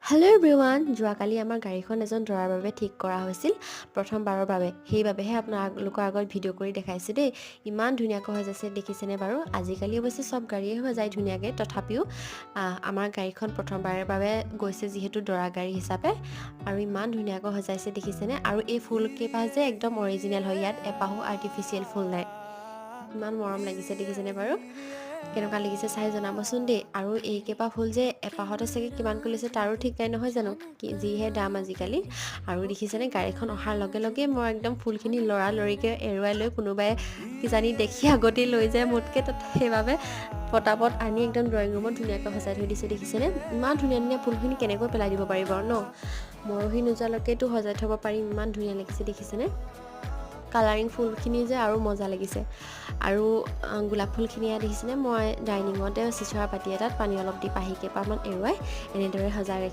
Hello' everyone, যোৱাকালি আমাৰ গাড়ীখন এজন দৰাৰ বাবে ঠিক কৰা হৈছিল প্ৰথমবাৰৰ বাবে। সেইবাবেহে আপোনালোকৰ আগত ভিডিঅ' কৰি দেখাইছোঁ দেই। ইমান ধুনীয়াকৈ সজাইছে দেখিছেনে বাৰু? আজিকালি অৱশ্যে চব গাড়ীয়ে সজায় ধুনীয়াকৈ, তথাপিও আমাৰ গাড়ীখন প্ৰথমবাৰৰ বাবে গৈছে যিহেতু দৰা গাড়ী হিচাপে, আৰু ইমান ধুনীয়াকৈ সজাইছে দেখিছেনে? আৰু এই ফুলকেইপাহ যে একদম অৰিজিনেল হয়, ইয়াত এপাহো আৰ্টিফিচিয়েল ফুল নাই। ইমান মৰম লাগিছে দেখিছেনে বাৰু? কেনেকুৱা লাগিছে চাই জনাবচোন দেই। আৰু এইকেইপাহ ফুল যে এপাহতে চাগে কিমানকৈ লৈছে তাৰো ঠিক নাই নহয় জানো, যিহে দাম আজিকালি। আৰু দেখিছেনে গাড়ীখন অহাৰ লগে লগে মই একদম ফুলখিনি লৰালৰিকৈ এৰুৱাই লৈ, কোনোবাই কিজানি দেখি আগতেই লৈ যায় মোতকৈ, সেইবাবে পটাপট আনি একদম ড্ৰয়িং ৰুমত ধুনীয়াকৈ সজাই থৈ দিছে দেখিছেনে? ইমান ধুনীয়া ধুনীয়া ফুলখিনি কেনেকৈ পেলাই দিব পাৰিব ন? মৰহি নোযোৱালৈকেতো সজাই থ'ব পাৰিম। ইমান ধুনীয়া লাগিছে দেখিছেনে? কালাৰিং ফুলখিনি যে আৰু মজা লাগিছে। আৰু গোলাপ ফুলখিনি দেখিছেনে? মই ডাইনিঙতে চিচৰা পাতি এটাত পানী অলপ দি পাহি কেইপাহমান এৰুৱাই এনেদৰে সজাই ৰাখিছোঁ।